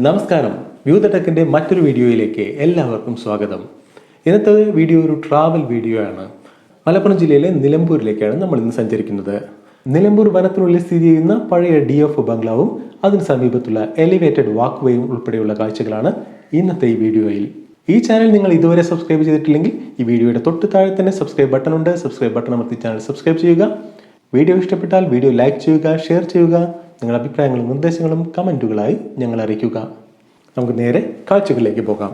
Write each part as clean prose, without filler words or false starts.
നമസ്കാരം. വ്യൂത ടെക്കിൻ്റെ മറ്റൊരു വീഡിയോയിലേക്ക് എല്ലാവർക്കും സ്വാഗതം. ഇന്നത്തെ വീഡിയോ ഒരു ട്രാവൽ വീഡിയോ ആണ്. മലപ്പുറം ജില്ലയിലെ നിലമ്പൂരിലേക്കാണ് നമ്മൾ ഇന്ന് സഞ്ചരിക്കുന്നത്. നിലമ്പൂർ വനത്തിനുള്ളിൽ സ്ഥിതി ചെയ്യുന്ന പഴയ DF ബംഗ്ലാവും അതിന് സമീപത്തുള്ള എലിവേറ്റഡ് വാക്ക് വേയും ഉൾപ്പെടെയുള്ള കാഴ്ചകളാണ് ഇന്നത്തെ ഈ വീഡിയോയിൽ. ഈ ചാനൽ നിങ്ങൾ ഇതുവരെ സബ്സ്ക്രൈബ് ചെയ്തിട്ടില്ലെങ്കിൽ ഈ വീഡിയോയുടെ തൊട്ട് താഴെ തന്നെ സബ്സ്ക്രൈബ് ബട്ടൺ ഉണ്ട്. സബ്സ്ക്രൈബ് ബട്ടൺ അമർത്തി ചാനൽ സബ്സ്ക്രൈബ് ചെയ്യുക. വീഡിയോ ഇഷ്ടപ്പെട്ടാൽ വീഡിയോ ലൈക്ക് ചെയ്യുക, ഷെയർ ചെയ്യുക. നിങ്ങളുടെ അഭിപ്രായങ്ങളും നിർദ്ദേശങ്ങളും കമൻറ്റുകളായി ഞങ്ങൾ അറിയിക്കുക. നമുക്ക് നേരെ കാഴ്ചകളിലേക്ക് പോകാം.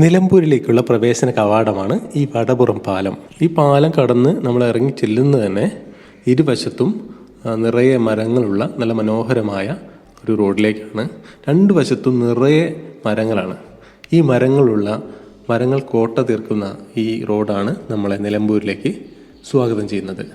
നിലമ്പൂരിലേക്കുള്ള പ്രവേശന കവാടമാണ് ഈ വടപുറം പാലം. ഈ പാലം കടന്ന് നമ്മൾ ഇറങ്ങി ചെല്ലുന്നത് തന്നെ ഇരുവശത്തും നിറയെ മരങ്ങളുള്ള നല്ല മനോഹരമായ ഒരു റോഡിലേക്കാണ്. രണ്ട് വശത്തും നിറയെ മരങ്ങളാണ്. ഈ മരങ്ങൾ കോട്ട തീർക്കുന്ന ഈ റോഡാണ് നമ്മളെ നിലമ്പൂരിലേക്ക് സ്വാഗതം ചെയ്യുന്നത്.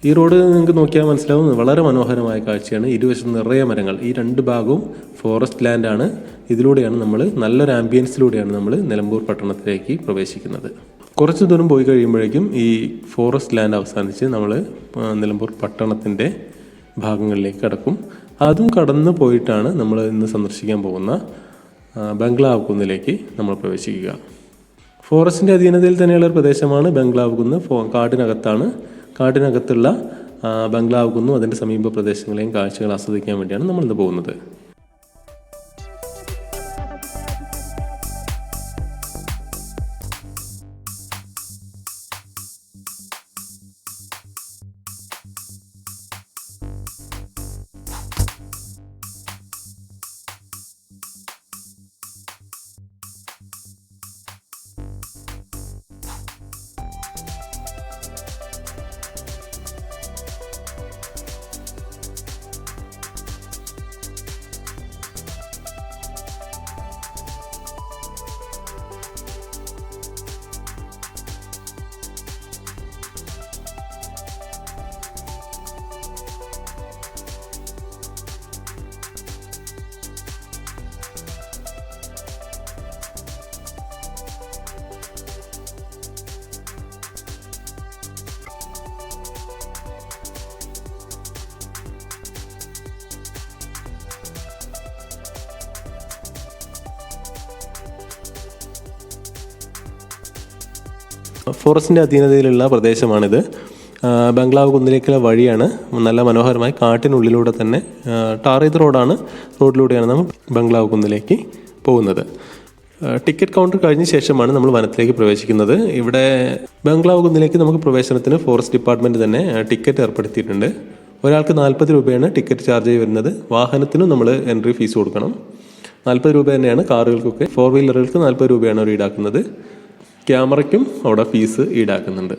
ഈ റോഡ് നിങ്ങൾക്ക് നോക്കിയാൽ മനസ്സിലാവും, വളരെ മനോഹരമായ കാഴ്ചയാണ്. ഇരുവശം നിറയെ മരങ്ങൾ. ഈ രണ്ട് ഭാഗവും ഫോറസ്റ്റ് ലാൻഡാണ്. ഇതിലൂടെയാണ് നമ്മൾ നല്ലൊരു ആംബിയൻസിലൂടെയാണ് നമ്മൾ നിലമ്പൂർ പട്ടണത്തിലേക്ക് പ്രവേശിക്കുന്നത്. കുറച്ച് ദൂരം പോയി കഴിയുമ്പോഴേക്കും ഈ ഫോറസ്റ്റ് ലാൻഡ് അവസാനിച്ച് നമ്മൾ നിലമ്പൂർ പട്ടണത്തിൻ്റെ ഭാഗങ്ങളിലേക്ക് കടക്കും. അതും കടന്നു പോയിട്ടാണ് നമ്മൾ ഇന്ന് സന്ദർശിക്കാൻ പോകുന്ന ബംഗ്ലാവ് കുന്നിലേക്ക് നമ്മൾ പ്രവേശിക്കുക. ഫോറസ്റ്റിൻ്റെ അധീനതയിൽ തന്നെയുള്ള ഒരു പ്രദേശമാണ് ബംഗ്ലാവ് കുന്ന്. കാടിനകത്തുള്ള ബംഗ്ലാവ് കുന്നും അതിൻ്റെ സമീപ പ്രദേശങ്ങളെയും കാഴ്ചകൾ ആസ്വദിക്കാൻ വേണ്ടിയാണ് നമ്മളിന്ന് പോകുന്നത്. ഫോറസ്റ്റിൻ്റെ അധീനതയിലുള്ള പ്രദേശമാണിത്. ബംഗ്ലാവ് കുന്നിലേക്കുള്ള വഴിയാണ്. നല്ല മനോഹരമായി കാട്ടിനുള്ളിലൂടെ തന്നെ ടാർ ചെയ്ത റോഡിലൂടെയാണ് നമ്മൾ ബംഗ്ലാവ് കുന്നിലേക്ക് പോകുന്നത്. ടിക്കറ്റ് കൗണ്ടർ കഴിഞ്ഞ ശേഷമാണ് നമ്മൾ വനത്തിലേക്ക് പ്രവേശിക്കുന്നത്. ഇവിടെ ബംഗ്ലാവ് കുന്നിലേക്ക് നമുക്ക് പ്രവേശനത്തിന് ഫോറസ്റ്റ് ഡിപ്പാർട്ട്മെൻറ്റ് തന്നെ ടിക്കറ്റ് ഏർപ്പെടുത്തിയിട്ടുണ്ട്. ഒരാൾക്ക് 40 രൂപയാണ് ടിക്കറ്റ് ചാർജ് വരുന്നത്. വാഹനത്തിനും നമ്മൾ എൻട്രി ഫീസ് കൊടുക്കണം. 40 രൂപ തന്നെയാണ് കാറുകൾക്കൊക്കെ. 4 വീലറുകൾക്ക് 40 രൂപയാണ് അവർ ഈടാക്കുന്നത്. ക്യാമറയ്ക്കും അവിടെ ഫീസ് ഈടാക്കുന്നുണ്ട്.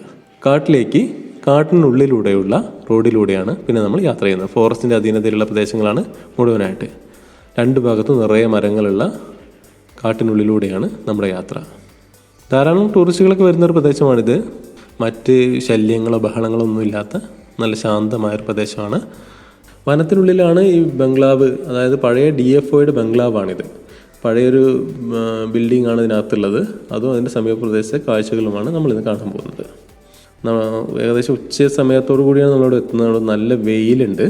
കാട്ടിനുള്ളിലൂടെയുള്ള റോഡിലൂടെയാണ് പിന്നെ നമ്മൾ യാത്ര ചെയ്യുന്നത്. ഫോറസ്റ്റിൻ്റെ അധീനതയിലുള്ള പ്രദേശങ്ങളാണ് മുഴുവനായിട്ട്. രണ്ട് ഭാഗത്തും നിറയെ മരങ്ങളുള്ള കാട്ടിനുള്ളിലൂടെയാണ് നമ്മുടെ യാത്ര. ധാരാളം ടൂറിസ്റ്റുകളൊക്കെ വരുന്നൊരു പ്രദേശമാണിത്. മറ്റ് ശല്യങ്ങളോ ബഹളങ്ങളോ ഒന്നും ഇല്ലാത്ത നല്ല ശാന്തമായൊരു പ്രദേശമാണ്. വനത്തിനുള്ളിലാണ് ഈ ബംഗ്ലാവ്, അതായത് പഴയ DFOയുടെ ബംഗ്ലാവാണിത്. പഴയൊരു ബിൽഡിംഗ് ആണ് ഇതിനകത്തുള്ളത്. അതും അതിൻ്റെ സമീപ പ്രദേശത്തെ കാഴ്ചകളുമാണ് നമ്മളിന്ന് കാണാൻ പോകുന്നത്. ഏകദേശം ഉച്ച സമയത്തോടു കൂടിയാണ് നമ്മളവിടെ എത്തുന്നത്. നല്ല വെയിലുണ്ട്.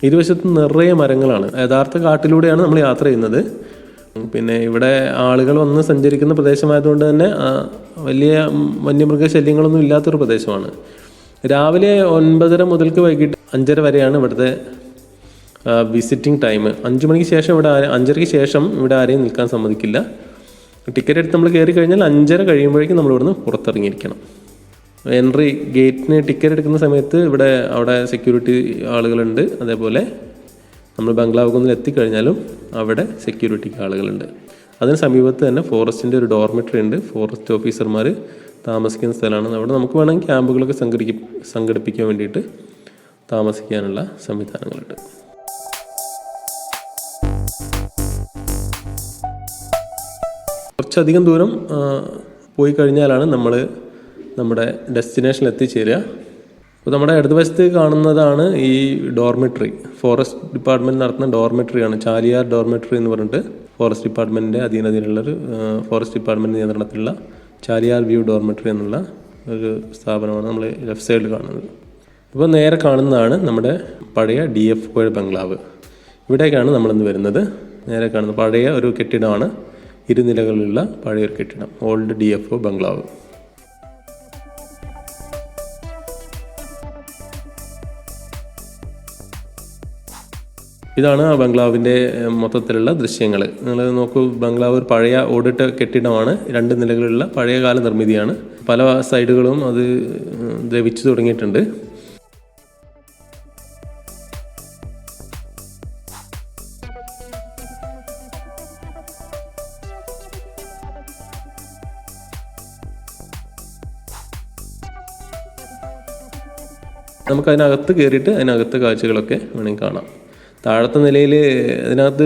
ഇരുവശത്തും നിറയെ മരങ്ങളാണ്. യഥാർത്ഥ കാട്ടിലൂടെയാണ് നമ്മൾ യാത്ര ചെയ്യുന്നത്. പിന്നെ ഇവിടെ ആളുകൾ വന്ന് സഞ്ചരിക്കുന്ന പ്രദേശമായതുകൊണ്ട് തന്നെ വലിയ വന്യമൃഗ ശല്യങ്ങളൊന്നും ഇല്ലാത്തൊരു പ്രദേശമാണ്. രാവിലെ 9:30 മുതൽക്ക് വൈകിട്ട് 5:30 വരെയാണ് ഇവിടുത്തെ വിസിറ്റിംഗ് ടൈം 5 മണിക്ക് ശേഷം ഇവിടെ 5:30ക്ക് ശേഷം ഇവിടെ ആരെയും നിൽക്കാൻ സമ്മതിക്കില്ല. ടിക്കറ്റ് എടുത്ത് നമ്മൾ കയറി കഴിഞ്ഞാൽ 5:30 കഴിയുമ്പോഴേക്കും നമ്മൾ ഇവിടുന്ന് പുറത്തിറങ്ങിയിരിക്കണം. എൻട്രി ഗേറ്റിന് ടിക്കറ്റ് എടുക്കുന്ന സമയത്ത് അവിടെ സെക്യൂരിറ്റി ആളുകളുണ്ട്. അതേപോലെ നമ്മൾ ബംഗ്ലാവ് കുന്നിൽ എത്തിക്കഴിഞ്ഞാലും അവിടെ സെക്യൂരിറ്റിക്ക് ആളുകളുണ്ട്. അതിന് സമീപത്ത് തന്നെ ഫോറസ്റ്റിൻ്റെ ഒരു ഡോർമെറ്ററി ഉണ്ട്. ഫോറസ്റ്റ് ഓഫീസർമാർ താമസിക്കുന്ന സ്ഥലമാണ്. അവിടെ നമുക്ക് വേണമെങ്കിൽ ക്യാമ്പുകളൊക്കെ സംഘടിപ്പിക്കാൻ വേണ്ടിയിട്ട് താമസിക്കാനുള്ള സംവിധാനങ്ങളുണ്ട്. കുറച്ചധികം ദൂരം പോയി കഴിഞ്ഞാലാണ് നമ്മൾ നമ്മുടെ ഡെസ്റ്റിനേഷനിൽ എത്തിച്ചേരുക. അപ്പോൾ നമ്മുടെ ഇടതുവശത്ത് കാണുന്നതാണ് ഈ ഡോർമെറ്ററി. ഫോറസ്റ്റ് ഡിപ്പാർട്ട്മെൻറ്റ് നടത്തുന്ന ഡോർമെറ്ററിയാണ്. ചാലിയാർ ഡോർമെറ്ററി എന്ന് പറഞ്ഞിട്ട് ഫോറസ്റ്റ് ഡിപ്പാർട്ട്മെൻറ്റിൻ്റെ അധീനതയിലുള്ളൊരു ഫോറസ്റ്റ് ഡിപ്പാർട്ട്മെൻറ്റ് നിയന്ത്രണത്തിലുള്ള ചാലിയാർ വ്യൂ ഡോർമെറ്ററി എന്നുള്ള ഒരു സ്ഥാപനമാണ് നമ്മൾ ലെഫ്റ്റ് സൈഡിൽ കാണുന്നത്. ഇപ്പോൾ നേരെ കാണുന്നതാണ് നമ്മുടെ പഴയ DFO ബംഗ്ലാവ്. ഇവിടേക്കാണ് നമ്മളിന്ന് വരുന്നത്. നേരെ കാണുന്നത് പഴയ ഒരു കെട്ടിടമാണ്. 2 നിലകളുള്ള പഴയൊരു കെട്ടിടം, ഓൾഡ് DFO ബംഗ്ലാവ്. ഇതാണ് ആ ബംഗ്ലാവിൻ്റെ മൊത്തത്തിലുള്ള ദൃശ്യങ്ങൾ. നിങ്ങൾ നോക്കൂ, ബംഗ്ലാവ് ഒരു പഴയ ഓടിട്ട കെട്ടിടമാണ്. 2 നിലകളുള്ള പഴയകാല നിർമ്മിതിയാണ്. പല സൈഡുകളും അത് ദ്രവിച്ചു തുടങ്ങിയിട്ടുണ്ട്. നമുക്കതിനകത്ത് കയറിയിട്ട് അതിനകത്തെ കാഴ്ചകളൊക്കെ വേണമെങ്കിൽ കാണാം. താഴത്തെ നിലയിൽ അതിനകത്ത്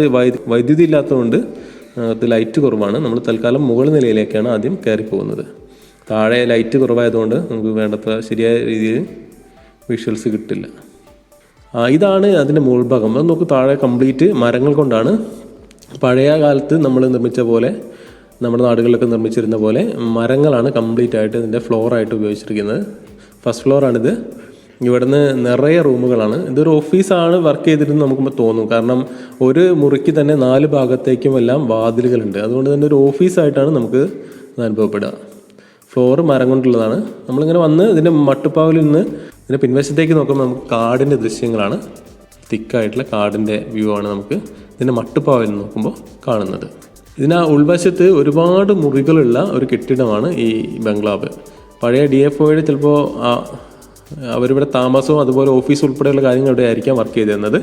വൈദ്യുതി ഇല്ലാത്തതുകൊണ്ട് അതിനകത്ത് ലൈറ്റ് കുറവാണ്. നമ്മൾ തൽക്കാലം മുകൾ നിലയിലേക്കാണ് ആദ്യം കയറി പോകുന്നത്. താഴെ ലൈറ്റ് കുറവായതുകൊണ്ട് നമുക്ക് വേണ്ടത്ര ശരിയായ രീതിയിൽ വിഷ്വൽസ് കിട്ടില്ല. ഇതാണ് അതിൻ്റെ മുകൾ ഭാഗം. അത് നോക്ക്, താഴെ കംപ്ലീറ്റ് മരങ്ങൾ കൊണ്ടാണ്. പഴയ കാലത്ത് നമ്മൾ നിർമ്മിച്ച പോലെ, നമ്മുടെ നാടുകളിലൊക്കെ നിർമ്മിച്ചിരുന്ന പോലെ മരങ്ങളാണ് കംപ്ലീറ്റ് ആയിട്ട് ഇതിൻ്റെ ഫ്ലോറായിട്ട് ഉപയോഗിച്ചിരിക്കുന്നത്. ഫസ്റ്റ് ഫ്ലോറാണിത്. ഇവിടുന്ന് നിറയെ റൂമുകളാണ്. ഇതൊരു ഓഫീസാണ് വർക്ക് ചെയ്തിരുന്നത് നമുക്ക് തോന്നും. കാരണം ഒരു മുറിക്ക് തന്നെ 4 ഭാഗത്തേക്കും എല്ലാം വാതിലുകളുണ്ട്. അതുകൊണ്ട് തന്നെ ഒരു ഓഫീസായിട്ടാണ് നമുക്ക് ഇത് അനുഭവപ്പെടുക. ഫ്ലോറ് മരം കൊണ്ടുള്ളതാണ്. നമ്മളിങ്ങനെ വന്ന് ഇതിൻ്റെ മട്ടുപ്പാവിൽ നിന്ന് ഇതിൻ്റെ പിൻവശത്തേക്ക് നോക്കുമ്പോൾ നമുക്ക് കാടിൻ്റെ ദൃശ്യങ്ങളാണ്. തിക്കായിട്ടുള്ള കാടിൻ്റെ വ്യൂ ആണ് നമുക്ക് ഇതിൻ്റെ മട്ടുപ്പാവിൽ നിന്ന് നോക്കുമ്പോൾ കാണുന്നത്. ഇതിന് ഉൾവശത്ത് ഒരുപാട് മുറികളുള്ള ഒരു കെട്ടിടമാണ് ഈ ബംഗ്ലാവ്. പഴയ DFO ചിലപ്പോൾ അവരിവിടെ താമസവും അതുപോലെ ഓഫീസ് ഉൾപ്പെടെയുള്ള കാര്യങ്ങൾ ഇവിടെ ആയിരിക്കാം വർക്ക് ചെയ്തിരുന്നത്.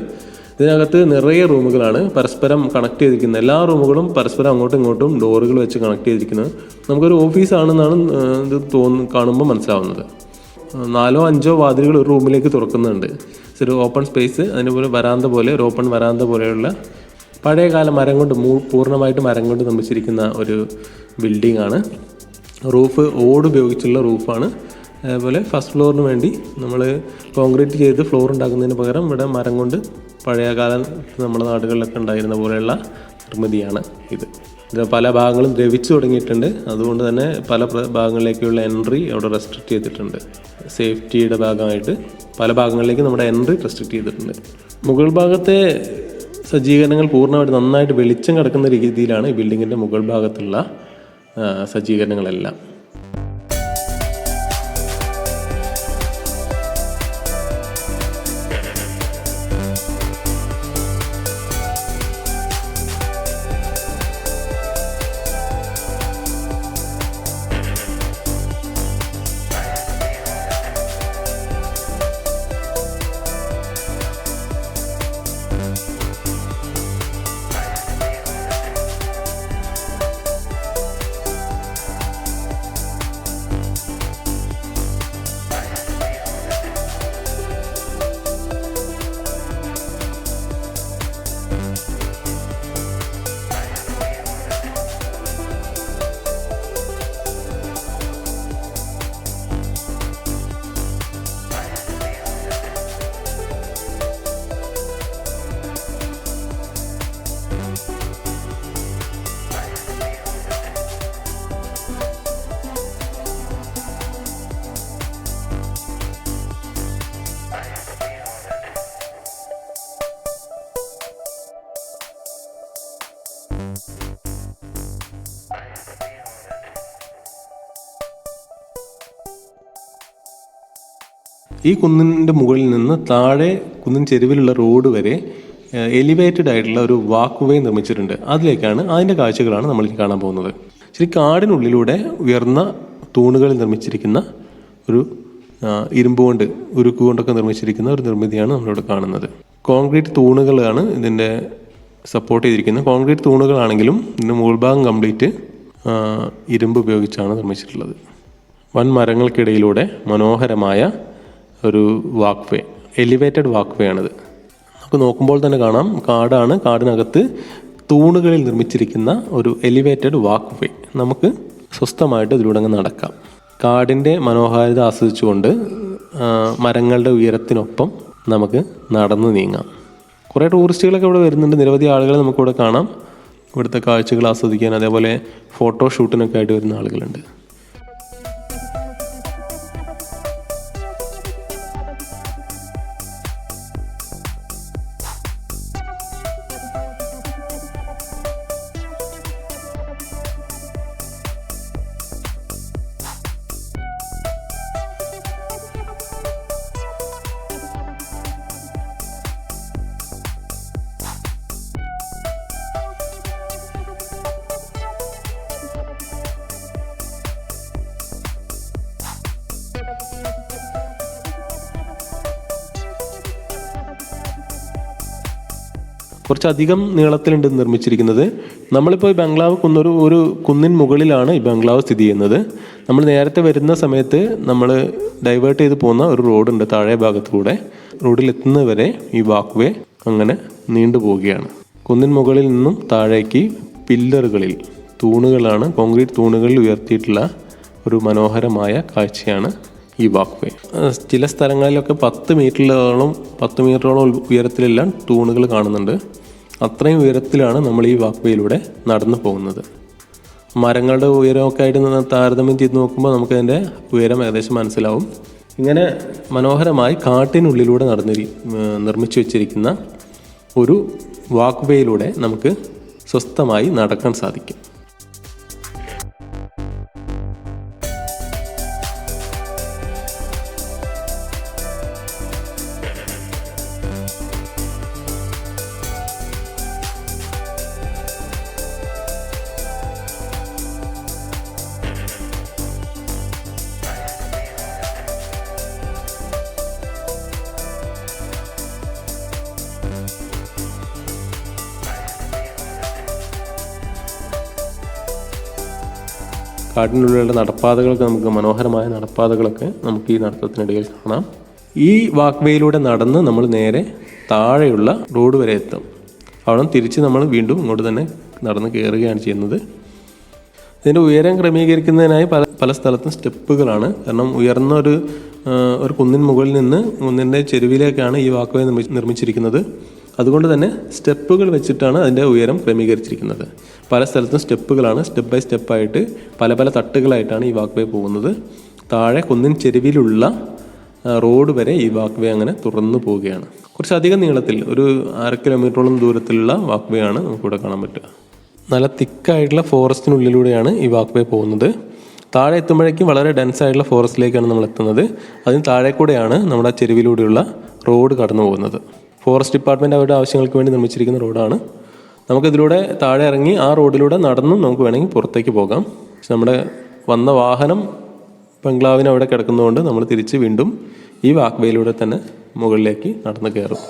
ഇതിനകത്ത് നിറയെ റൂമുകളാണ് പരസ്പരം കണക്ട് ചെയ്തിരിക്കുന്നത്. എല്ലാ റൂമുകളും പരസ്പരം അങ്ങോട്ടും ഇങ്ങോട്ടും ഡോറുകൾ വെച്ച് കണക്ട് ചെയ്തിരിക്കുന്നത്. നമുക്കൊരു ഓഫീസാണെന്നാണ് ഇത് കാണുമ്പോൾ മനസ്സിലാവുന്നത്. 4 or 5 വാതിലുകൾ ഒരു റൂമിലേക്ക് തുറക്കുന്നുണ്ട്. ഒരു ഓപ്പൺ സ്പേസ്, അതിനുപോലെ വരാന്ത പോലെ, ഒരു ഓപ്പൺ വരാന്ത പോലെയുള്ള പഴയകാല മരം കൊണ്ട് പൂർണ്ണമായിട്ട് മരം കൊണ്ട് നിർമ്മിച്ചിരിക്കുന്ന ഒരു ബിൽഡിംഗ് ആണ്. റൂഫ് ഓട് ഉപയോഗിച്ചുള്ള റൂഫാണ്. അതേപോലെ ഫസ്റ്റ് ഫ്ലോറിന് വേണ്ടി നമ്മൾ കോൺക്രീറ്റ് ചെയ്ത് ഫ്ലോർ ഉണ്ടാക്കുന്നതിന് പകരം ഇവിടെ മരം കൊണ്ട് പഴയകാലം നമ്മുടെ നാടുകളിലൊക്കെ ഉണ്ടായിരുന്ന പോലെയുള്ള നിർമ്മിതിയാണ് ഇത്. പല ഭാഗങ്ങളും ദ്രവിച്ചു തുടങ്ങിയിട്ടുണ്ട്. അതുകൊണ്ട് തന്നെ പല ഭാഗങ്ങളിലേക്കുള്ള എൻട്രി അവിടെ റെസ്ട്രിക്റ്റ് ചെയ്തിട്ടുണ്ട്. സേഫ്റ്റിയുടെ ഭാഗമായിട്ട് പല ഭാഗങ്ങളിലേക്ക് നമ്മുടെ എൻട്രി റെസ്ട്രിക്റ്റ് ചെയ്തിട്ടുണ്ട്. മുകൾ ഭാഗത്തെ സജ്ജീകരണങ്ങൾ പൂർണ്ണമായിട്ട് നന്നായിട്ട് വെളിച്ചം കിടക്കുന്ന രീതിയിലാണ് ഈ ബിൽഡിങ്ങിൻ്റെ മുകൾ ഭാഗത്തുള്ള സജ്ജീകരണങ്ങളെല്ലാം. ഈ കുന്നിൻ്റെ മുകളിൽ നിന്ന് താഴെ കുന്നിൻ ചെരുവിലുള്ള റോഡ് വരെ എലിവേറ്റഡ് ആയിട്ടുള്ള ഒരു വാക്ക് വേ നിർമ്മിച്ചിട്ടുണ്ട്. അതിൻ്റെ കാഴ്ചകളാണ് നമ്മൾ കാണാൻ പോകുന്നത്. ശരി, കാടിനുള്ളിലൂടെ ഉയർന്ന തൂണുകളിൽ നിർമ്മിച്ചിരിക്കുന്ന ഒരു ഇരുമ്പ് കൊണ്ട് ഉരുക്ക് കൊണ്ടൊക്കെ നിർമ്മിച്ചിരിക്കുന്ന ഒരു നിർമ്മിതിയാണ് നമ്മളിവിടെ കാണുന്നത്. കോൺക്രീറ്റ് തൂണുകളാണ് ഇതിൻ്റെ സപ്പോർട്ട് ചെയ്തിരിക്കുന്നത്. കോൺക്രീറ്റ് തൂണുകളാണെങ്കിലും ഇതിൻ്റെ മുകൾഭാഗം കംപ്ലീറ്റ് ഇരുമ്പ് ഉപയോഗിച്ചാണ് നിർമ്മിച്ചിട്ടുള്ളത്. വൻ മരങ്ങൾക്കിടയിലൂടെ മനോഹരമായ ഒരു വാക്ക് വേ, എലിവേറ്റഡ് വാക്ക് വേ ആണിത്. നമുക്ക് നോക്കുമ്പോൾ തന്നെ കാണാം കാടാണ്. കാടിനകത്ത് തൂണുകളിൽ നിർമ്മിച്ചിരിക്കുന്ന ഒരു എലിവേറ്റഡ് വാക്ക് വേ. നമുക്ക് സ്വസ്ഥമായിട്ട് ഇതിലൂടെ അങ്ങ് നടക്കാം. കാടിൻ്റെ മനോഹാരിത ആസ്വദിച്ചുകൊണ്ട് മരങ്ങളുടെ ഉയരത്തിനൊപ്പം നമുക്ക് നടന്നു നീങ്ങാം. കുറേ ടൂറിസ്റ്റുകളൊക്കെ ഇവിടെ വരുന്നുണ്ട്. നിരവധി ആളുകളെ നമുക്കിവിടെ കാണാം. ഇവിടുത്തെ കാഴ്ചകൾ ആസ്വദിക്കാൻ, അതേപോലെ ഫോട്ടോഷൂട്ടിനൊക്കെ ആയിട്ട് വരുന്ന ആളുകളുണ്ട്. കുറച്ചധികം നീളത്തിലുണ്ട് നിർമ്മിച്ചിരിക്കുന്നത്. നമ്മളിപ്പോൾ ഈ ബംഗ്ലാവ് ഒരു കുന്നിൻ മുകളിലാണ് ഈ ബംഗ്ലാവ് സ്ഥിതി ചെയ്യുന്നത്. നമ്മൾ നേരത്തെ വരുന്ന സമയത്ത് നമ്മൾ ഡൈവേർട്ട് ചെയ്ത് പോകുന്ന ഒരു റോഡുണ്ട് താഴെ ഭാഗത്തുകൂടെ. റോഡിലെത്തുന്നവരെ ഈ വാക്ക് വേ അങ്ങനെ നീണ്ടു പോവുകയാണ്. കുന്നിൻ മുകളിൽ നിന്നും താഴേക്ക് പില്ലറുകളിൽ തൂണുകളാണ്, കോൺക്രീറ്റ് തൂണുകളിൽ ഉയർത്തിയിട്ടുള്ള ഒരു മനോഹരമായ കാഴ്ചയാണ് ഈ വാക്ക് വേ. ചില സ്ഥലങ്ങളിലൊക്കെ 10 മീറ്ററോളം ഉയരത്തിലെല്ലാം തൂണുകൾ കാണുന്നുണ്ട്. അത്രയും ഉയരത്തിലാണ് നമ്മൾ ഈ വാക്ക് വേയിലൂടെ നടന്നു പോകുന്നത്. മരങ്ങളുടെ ഉയരമൊക്കെ ആയിട്ട് താരതമ്യം ചെയ്ത് നോക്കുമ്പോൾ നമുക്കതിൻ്റെ ഉയരം ഏകദേശം മനസ്സിലാവും. ഇങ്ങനെ മനോഹരമായി കാട്ടിനുള്ളിലൂടെ നിർമ്മിച്ചു വെച്ചിരിക്കുന്ന ഒരു വാക്ക് വേയിലൂടെ നമുക്ക് സ്വസ്ഥമായി നടക്കാൻ സാധിക്കും. കാട്ടിനുള്ളിലുള്ള മനോഹരമായ നടപ്പാതകളൊക്കെ നമുക്ക് ഈ നടത്തത്തിനിടയിൽ കാണാം. ഈ വാക്ക് വേയിലൂടെ നടന്ന് നമ്മൾ നേരെ താഴെയുള്ള റോഡ് വരെ എത്തും. അവിടെ തിരിച്ച് നമ്മൾ വീണ്ടും ഇങ്ങോട്ട് തന്നെ നടന്ന് കയറുകയാണ് ചെയ്യുന്നത്. ഇതിൻ്റെ ഉയരം ക്രമീകരിക്കുന്നതിനായി പല സ്ഥലത്തും സ്റ്റെപ്പുകളാണ്. കാരണം ഉയർന്ന ഒരു കുന്നിൻ മുകളിൽ നിന്ന് കുന്നിൻ്റെ ചെരുവിലേക്കാണ് ഈ വാക്ക് വേ നിർമ്മിച്ചിരിക്കുന്നത്. അതുകൊണ്ട് തന്നെ സ്റ്റെപ്പുകൾ വെച്ചിട്ടാണ് അതിൻ്റെ ഉയരം ക്രമീകരിച്ചിരിക്കുന്നത്. പല സ്ഥലത്തും സ്റ്റെപ്പുകളാണ്. സ്റ്റെപ്പ് ബൈ സ്റ്റെപ്പായിട്ട് പല തട്ടുകളായിട്ടാണ് ഈ വാക്ക് വേ പോകുന്നത്. താഴെ കുന്നിൻ ചെരുവിലുള്ള റോഡ് വരെ ഈ വാക്ക് വേ അങ്ങനെ തുറന്നു പോവുകയാണ്. കുറച്ചധികം നീളത്തിൽ ഒരു 1/2 കിലോമീറ്ററോളം ദൂരത്തിലുള്ള വാക്ക് വേ ആണ് നമുക്കിവിടെ കാണാൻ പറ്റുക. നല്ല തിക്കായിട്ടുള്ള ഫോറസ്റ്റിനുള്ളിലൂടെയാണ് ഈ വാക്ക് വേ പോകുന്നത്. താഴെ എത്തുമ്പോഴേക്കും വളരെ ഡെൻസ് ആയിട്ടുള്ള ഫോറസ്റ്റിലേക്കാണ് നമ്മൾ എത്തുന്നത്. അതിന് താഴെ കൂടെയാണ് നമ്മുടെ ചെരുവിലൂടെയുള്ള റോഡ് കടന്നു പോകുന്നത്. ഫോറസ്റ്റ് ഡിപ്പാർട്ട്മെൻറ്റ് അവരുടെ ആവശ്യങ്ങൾക്ക് വേണ്ടി നിർമ്മിച്ചിരിക്കുന്ന റോഡാണ്. നമുക്കിതിലൂടെ താഴെ ഇറങ്ങി ആ റോഡിലൂടെ നടന്നും നമുക്ക് വേണമെങ്കിൽ പുറത്തേക്ക് പോകാം. പക്ഷെ നമ്മുടെ വന്ന വാഹനം ബംഗ്ലാവിന് അവിടെ കിടക്കുന്നതുകൊണ്ട് നമ്മൾ തിരിച്ച് വീണ്ടും ഈ വാക്ക് വേയിലൂടെ തന്നെ മുകളിലേക്ക് നടന്ന് കയറും.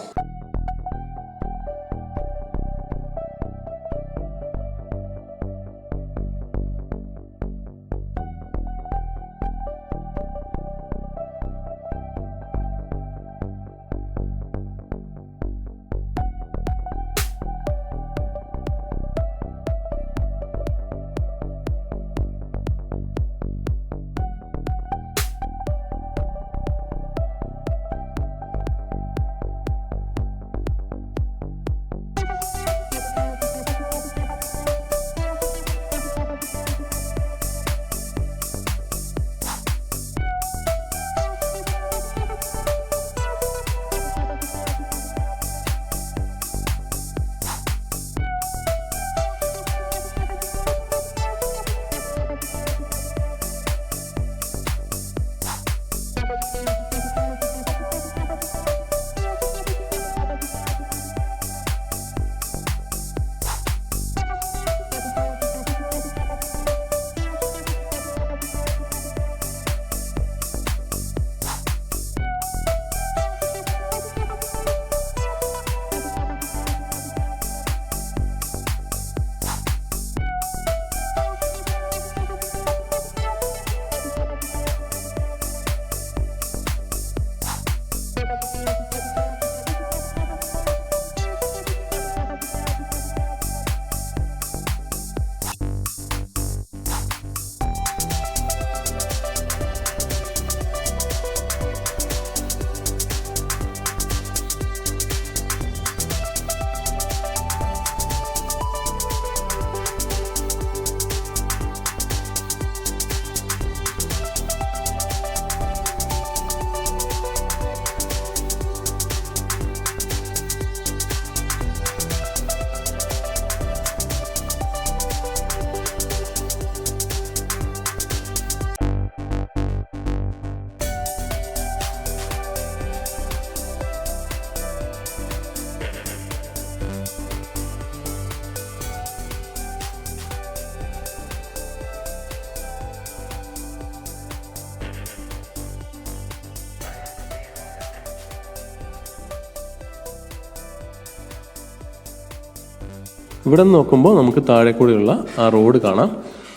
ഇവിടെ നിന്ന് നോക്കുമ്പോൾ നമുക്ക് താഴെ കൂടെയുള്ള ആ റോഡ് കാണാം.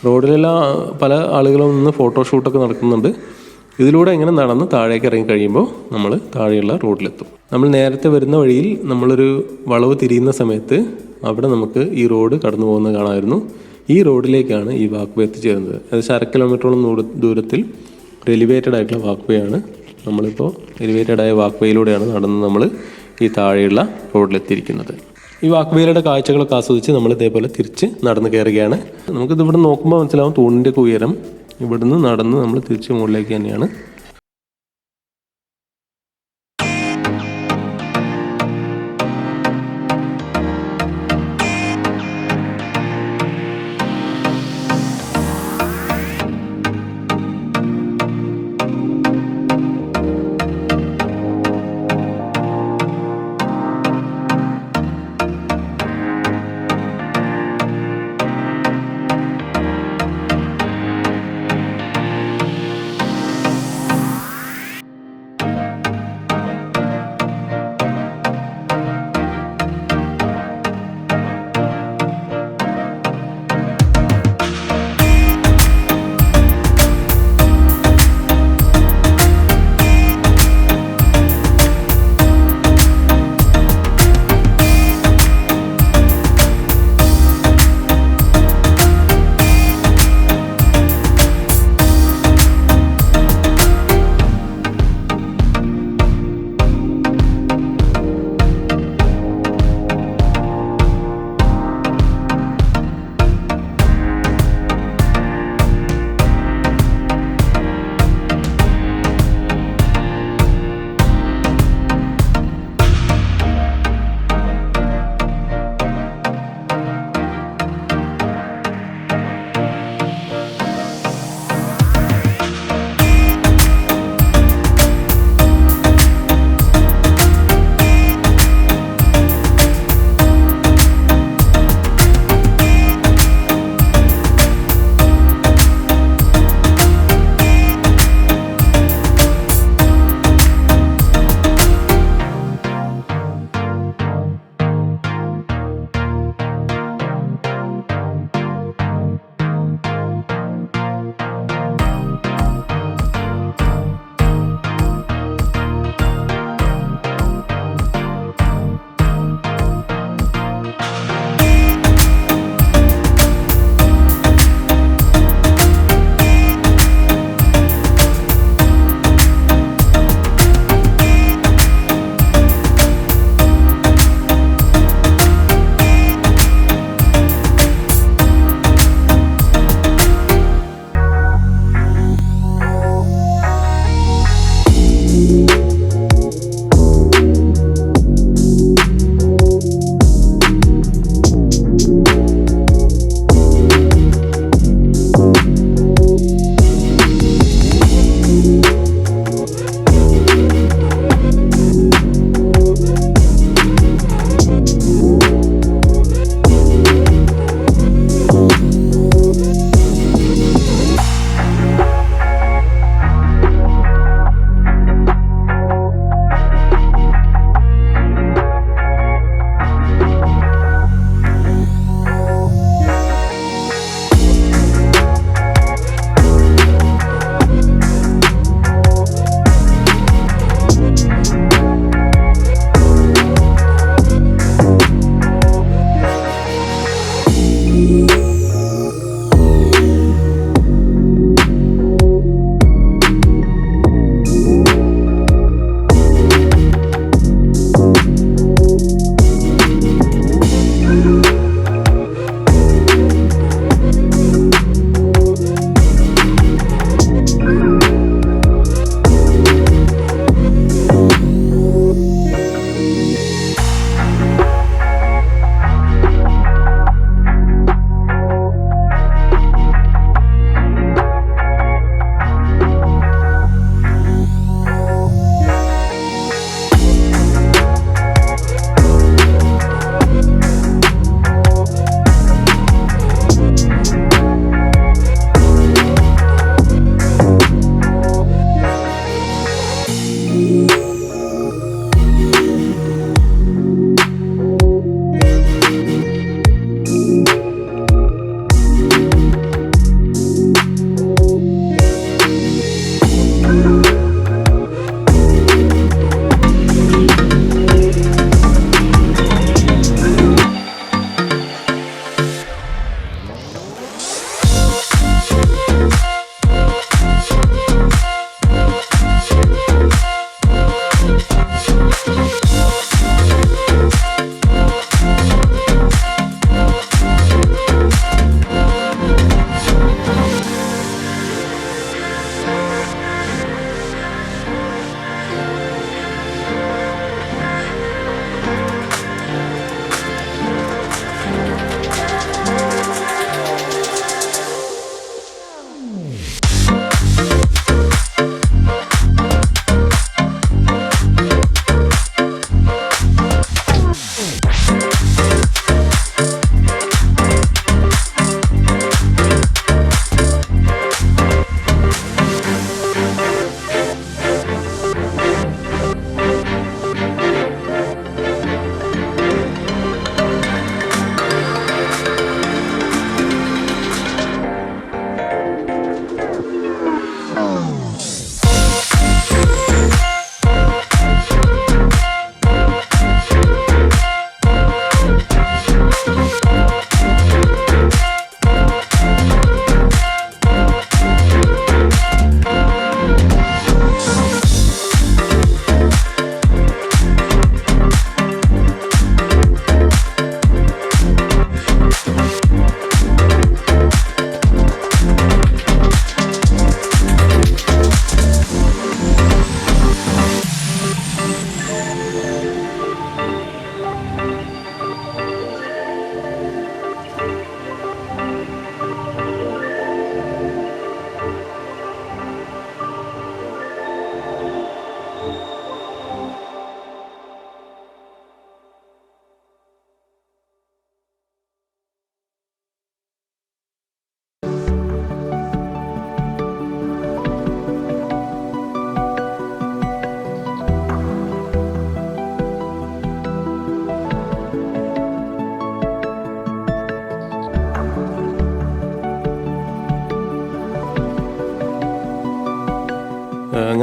റോഡിലെല്ലാം പല ആളുകളും നിന്ന് ഫോട്ടോഷൂട്ടൊക്കെ നടക്കുന്നുണ്ട്. ഇതിലൂടെ ഇങ്ങനെ നടന്ന് താഴേക്ക് ഇറങ്ങി കഴിയുമ്പോൾ നമ്മൾ താഴെയുള്ള റോഡിലെത്തും. നമ്മൾ നേരത്തെ വരുന്ന വഴിയിൽ നമ്മളൊരു വളവ് തിരിയുന്ന സമയത്ത് അവിടെ നമുക്ക് ഈ റോഡ് കടന്നു പോകുന്നത് കാണാമായിരുന്നു. ഈ റോഡിലേക്കാണ് ഈ വാക്ക് വേ എത്തിച്ചേരുന്നത്. ഏകദേശം 1/2 കിലോമീറ്ററോളം ദൂരത്തിൽ ഒരു എലിവേറ്റഡ് ആയിട്ടുള്ള വാക്ക് വേ ആണ്. നമ്മളിപ്പോൾ എലിവേറ്റഡ് ആയ വാക്ക് വേയിലൂടെയാണ് നടന്ന് നമ്മൾ ഈ താഴെയുള്ള റോഡിലെത്തിയിരിക്കുന്നത്. ഈ വാക്ക് വേയുടെ കാഴ്ചകളൊക്കെ ആസ്വദിച്ച് നമ്മൾ ഇതേപോലെ തിരിച്ച് നടന്ന് കയറുകയാണ്. നമുക്കിത് ഇവിടെ നോക്കുമ്പോൾ മനസ്സിലാവും തൂണിൻ്റെ ഉയരം. ഇവിടുന്ന് നടന്ന് നമ്മൾ തിരിച്ച് മുകളിലേക്ക് തന്നെയാണ്.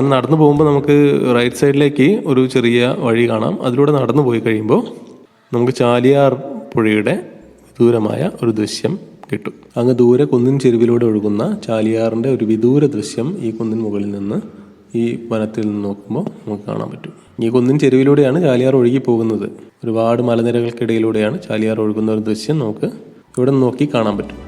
അങ്ങനെ നടന്നു പോകുമ്പോൾ നമുക്ക് റൈറ്റ് സൈഡിലേക്ക് ഒരു ചെറിയ വഴി കാണാം. അതിലൂടെ നടന്നു പോയി കഴിയുമ്പോൾ നമുക്ക് ചാലിയാർ പുഴയുടെ വിദൂരമായ ഒരു ദൃശ്യം കിട്ടും. അങ്ങ് ദൂരെ കുന്നിൻ ചെരുവിലൂടെ ഒഴുകുന്ന ചാലിയാറിൻ്റെ ഒരു വിദൂര ദൃശ്യം ഈ കുന്നിൻ മുകളിൽ നിന്ന്, ഈ വനത്തിൽ നിന്ന് നോക്കുമ്പോൾ നമുക്ക് കാണാൻ പറ്റും. ഈ കുന്നിൻ ചെരുവിലൂടെയാണ് ചാലിയാർ ഒഴുകി പോകുന്നത്. ഒരുപാട് മലനിരകൾക്കിടയിലൂടെയാണ് ചാലിയാർ ഒഴുകുന്ന ഒരു ദൃശ്യം നമുക്ക് ഇവിടെ നിന്ന് നോക്കി കാണാൻ പറ്റും.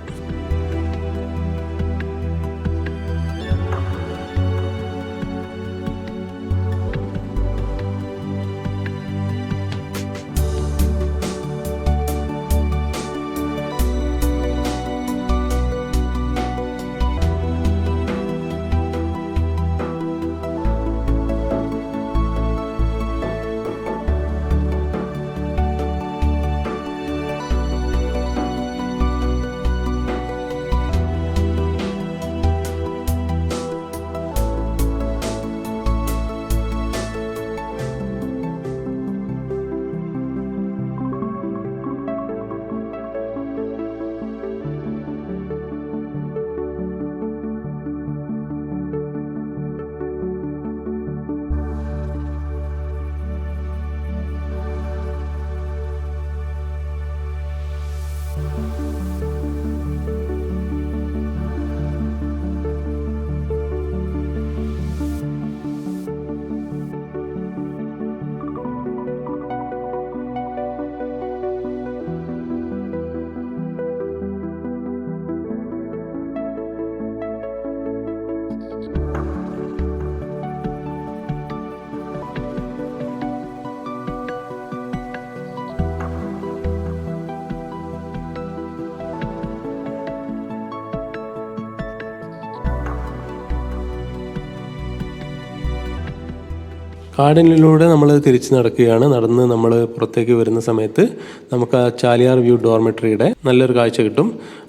കാടിനുള്ളിലൂടെ നമ്മൾ തിരിച്ച് നടക്കുകയാണ്. നടന്ന് നമ്മൾ പുറത്തേക്ക് വരുന്ന സമയത്ത് നമുക്ക് ആ ചാലിയാർ വ്യൂ ഡോർമെട്രിയുടെ നല്ലൊരു കാഴ്ച കിട്ടും.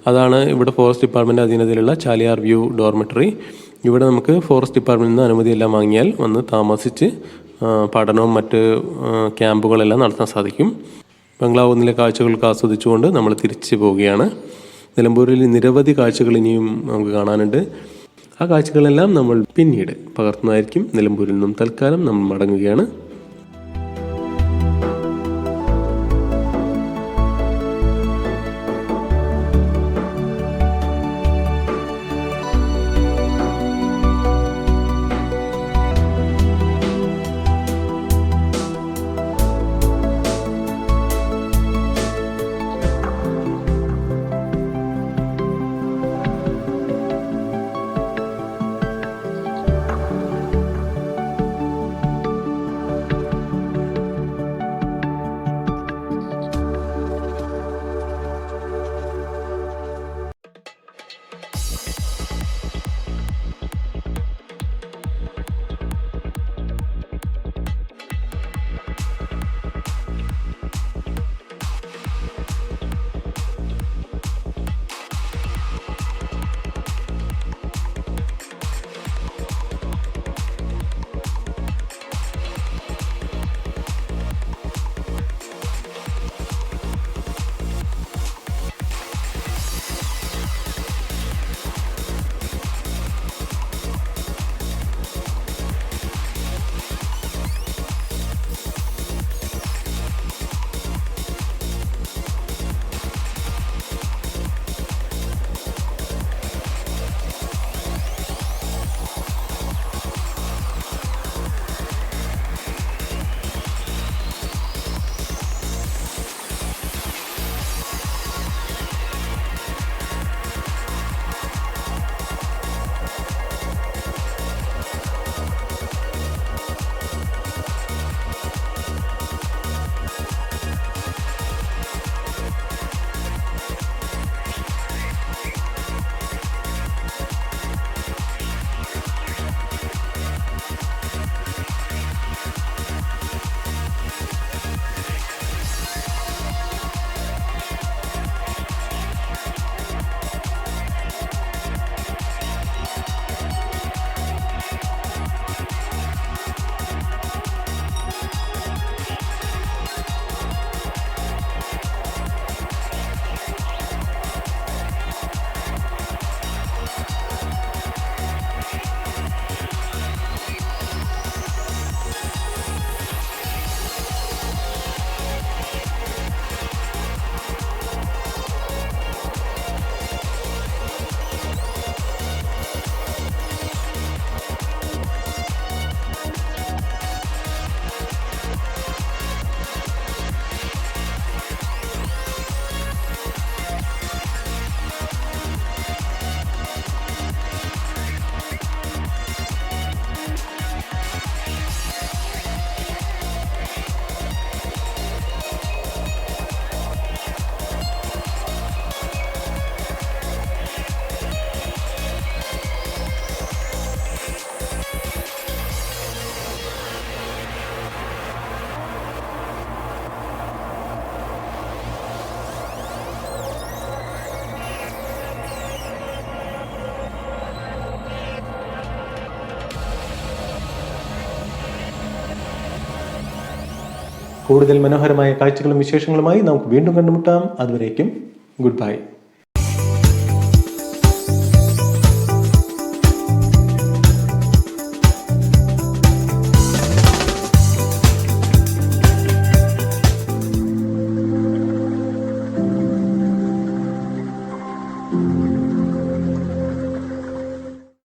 അതാണ് ഇവിടെ ഫോറസ്റ്റ് ഡിപ്പാർട്ട്മെൻറ്റ് അധീനതയിലുള്ള ചാലിയാർ വ്യൂ ഡോർമെട്രി. ഇവിടെ നമുക്ക് ഫോറസ്റ്റ് ഡിപ്പാർട്ട്മെൻറ്റിൽ നിന്ന് അനുമതിയെല്ലാം വാങ്ങിയാൽ വന്ന് താമസിച്ച് പഠനവും മറ്റ് ക്യാമ്പുകളെല്ലാം നടത്താൻ സാധിക്കും. ബംഗ്ലാവ് ഒന്നിലെ കാഴ്ചകൾക്ക് ആസ്വദിച്ചുകൊണ്ട് നമ്മൾ തിരിച്ചു പോവുകയാണ്. നിലമ്പൂരിൽ നിരവധി കാഴ്ചകൾ ഇനിയും നമുക്ക് കാണാനുണ്ട്. ആ കാഴ്ചകളെല്ലാം നമ്മൾ പിന്നീട് പകർത്തുന്നതായിരിക്കും. നിലമ്പൂരിൽ നിന്നും തൽക്കാലം നമ്മൾ മടങ്ങുകയാണ്. കൂടുതൽ മനോഹരമായ കാഴ്ചകളും വിശേഷങ്ങളുമായി നമുക്ക് വീണ്ടും കണ്ടുമുട്ടാം. അതുവരേക്കും ഗുഡ് ബൈ.